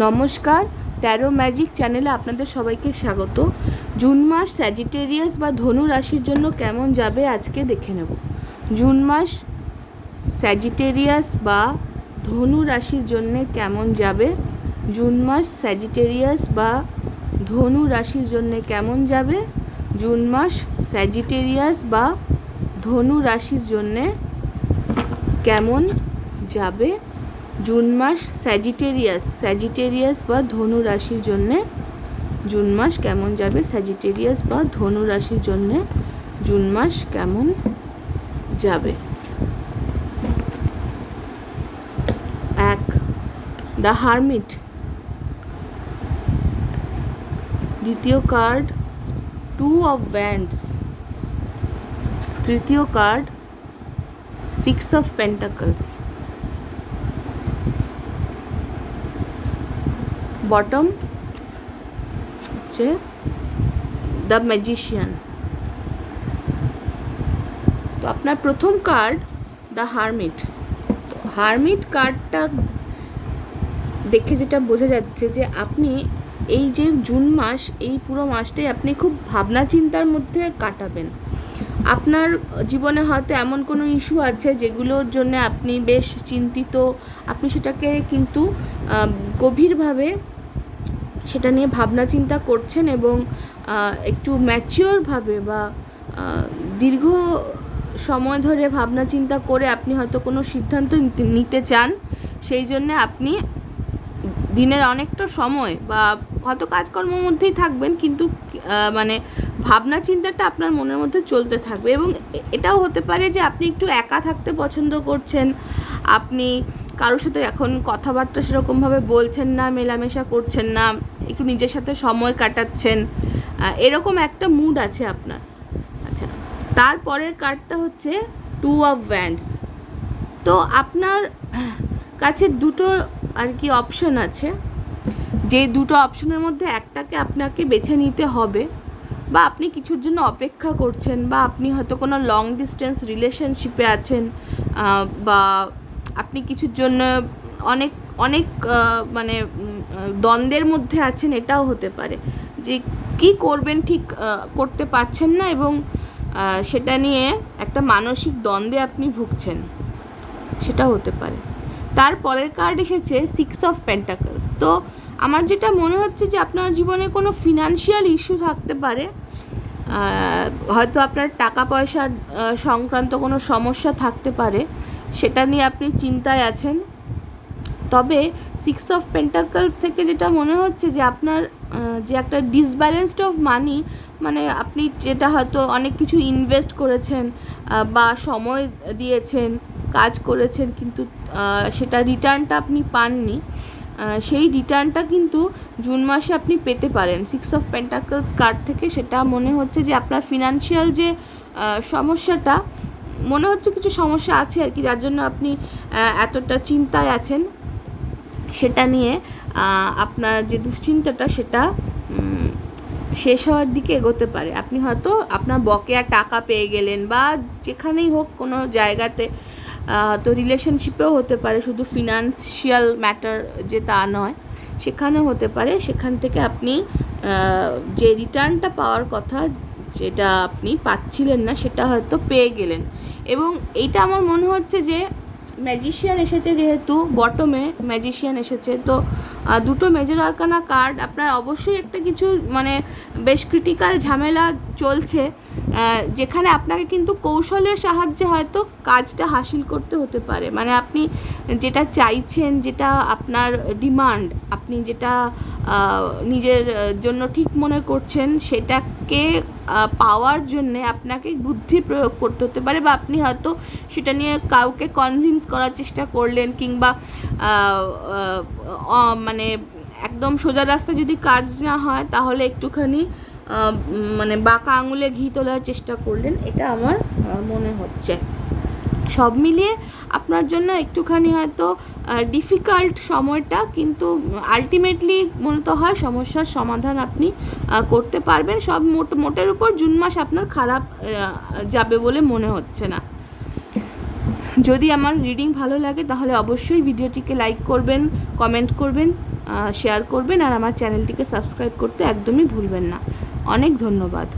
নমস্কার, taro magic চ্যানেলে আপনাদের সবাইকে স্বাগত। জুন মাস স্যাজিটেরিয়াস বা ধনু রাশির জন্য কেমন যাবে আজকে দেখে নেব। জুন মাস স্যাজিটেরিয়াস বা ধনু রাশির জন্য কেমন যাবে, জুন মাস স্যাজিটেরিয়াস বা ধনু রাশির জন্য কেমন যাবে, জুন মাস স্যাজিটেরিয়াস বা ধনু রাশির জন্য কেমন যাবে, জুন মাস স্যাজিটেরিয়াস বা ধনু রাশির জন্যে জুন মাস কেমন যাবে, স্যাজিটেরিয়াস বা ধনু রাশির জন্যে জুন মাস কেমন যাবে। 1, দ্য হারমিট। দ্বিতীয় কার্ড 2 অফ ওয়ান্ডস। তৃতীয় কার্ড 6 অফ পেন্টাকলস। বটম হচ্ছে দ্য ম্যাজিশিয়ান। তো আপনার প্রথম কার্ড দ্য হারমিট। হারমিট কার্ডটা দেখে যেটা বোঝা যাচ্ছে যে আপনি এই যে জুন মাস, এই পুরো মাসটাই আপনি খুব ভাবনা চিন্তার মধ্যে কাটাবেন। আপনার জীবনে হয়তো এমন কোনো ইস্যু আছে যেগুলোর জন্য আপনি বেশ চিন্তিত, আপনি সেটাকে কিন্তু গভীরভাবে সেটা নিয়ে ভাবনা চিন্তা করছেন এবং একটু ম্যাচিওরভাবে বা দীর্ঘ সময় ধরে ভাবনা চিন্তা করে আপনি হয়তো কোনো সিদ্ধান্ত নিতে চান। সেই জন্যে আপনি দিনের অনেকটা সময় বা হয়তো কাজকর্মের মধ্যেই থাকবেন, কিন্তু মানে ভাবনা চিন্তাটা আপনার মনের মধ্যে চলতে থাকবে। এবং এটাও হতে পারে যে আপনি একটু একা থাকতে পছন্দ করছেন, আপনি কারোর সাথে এখন কথাবার্তা সেরকমভাবে বলছেন না, মেলামেশা করছেন না, একটু নিজের সাথে সময় কাটাচ্ছেন, এরকম একটা মুড আছে আপনার। আচ্ছা, তারপরের কার্ডটা হচ্ছে 2 অফ ওয়ান্ডস। তো আপনার কাছে দুটো আর কি অপশন আছে, যে দুটো অপশনের মধ্যে একটাকে আপনাকে বেছে নিতে হবে, বা আপনি কিছুর জন্য অপেক্ষা করছেন, বা আপনি হয়তো কোনো লং ডিস্টেন্স রিলেশনশিপে আছেন, বা আপনি কিছুর জন্য অনেক অনেক মানে দ্বন্দ্বের মধ্যে আছেন। এটাও হতে পারে যে কি করবেন ঠিক করতে পারছেন না এবং সেটা নিয়ে একটা মানসিক দ্বন্দ্বে আপনি ভুগছেন, সেটাও হতে পারে। তারপরের কার্ড এসেছে 6 অফ পেন্টাকলস। তো আমার যেটা মনে হচ্ছে যে আপনার জীবনে কোনো ফিনান্সিয়াল ইস্যু থাকতে পারে, হয়তো আপনার টাকা পয়সার সংক্রান্ত কোনো সমস্যা থাকতে পারে, সেটা নিয়ে আপনি চিন্তায় আছেন। তবে 6 অফ পেন্টাকলস থেকে যেটা মনে হচ্ছে যে আপনার যে একটা ডিসব্যালেন্সড অফ মানি, মানে আপনি যেটা হয়তো অনেক কিছু ইনভেস্ট করেছেন বা সময় দিয়েছেন, কাজ করেছেন, কিন্তু সেটা রিটার্নটা আপনি পাননি, সেই রিটার্নটা কিন্তু জুন মাসে আপনি পেতে পারেন। 6 অফ পেন্টাকলস কার্ড থেকে সেটা মনে হচ্ছে যে আপনার ফিনান্সিয়াল যে সমস্যাটা, মনে হচ্ছে কিছু সমস্যা আছে আর কি, যার জন্য আপনি এতটা চিন্তায় আছেন, সেটা নিয়ে আপনার যে দুশ্চিন্তাটা সেটা শেষ হওয়ার দিকে এগোতে পারে। আপনি হয়তো আপনার বকেয়া টাকা পেয়ে গেলেন, বা যেখানেই হোক কোনো জায়গাতে, তো রিলেশনশিপেও হতে পারে, শুধু ফিনান্সিয়াল ম্যাটার যে তা নয়, সেখানেও হতে পারে। সেখান থেকে আপনি যে রিটার্নটা পাওয়ার কথা, যেটা আপনি পাচ্ছিলেন না, সেটা হয়তো পেয়ে গেলেন। এবং এইটা আমার মনে হচ্ছে যে ম্যাজিশিয়ান এসেছে, যেহেতু বটমে ম্যাজিশিয়ান এসেছে, তো দুটো মেজর আরকানা কার্ড, আপনার অবশ্যই একটা কিছু মানে বেশ ক্রিটিক্যাল ঝামেলা চলছে, যেখানে আপনাকে কিন্তু কৌশলের সাহায্যে হয়তো কাজটা হাসিল করতে হতে পারে। মানে আপনি যেটা চাইছেন, যেটা আপনার ডিমান্ড, আপনি যেটা নিজের জন্য ঠিক মনে করছেন, সেটাকে পাওয়ার জন্যে আপনাকে বুদ্ধি প্রয়োগ করতে হতে পারে, বা আপনি হয়তো সেটা নিয়ে কাউকে কনভিন্স করার চেষ্টা করলেন, কিংবা মানে একদম সোজা রাস্তা যদি কাজ না হয়, তাহলে একটুখানি মানে বাঁকা আঙুলে ঘি তোলার চেষ্টা করলেন, এটা আমার মনে হচ্ছে। সব মিলিয়ে আপনার জন্য একটুখানি হয়তো ডিফিকাল্ট সময়টা, কিন্তু আলটিমেটলি মূলত হয় সমস্যার সমাধান আপনি করতে পারবেন। সব মোটের উপর জুন মাস আপনার খারাপ যাবে বলে মনে হচ্ছে না। যদি আমার রিডিং ভালো লাগে তাহলে অবশ্যই ভিডিওটিকে লাইক করবেন, কমেন্ট করবেন, শেয়ার করবেন আর আমার চ্যানেলটিকে সাবস্ক্রাইব করতে একদমই ভুলবেন না। অনেক ধন্যবাদ।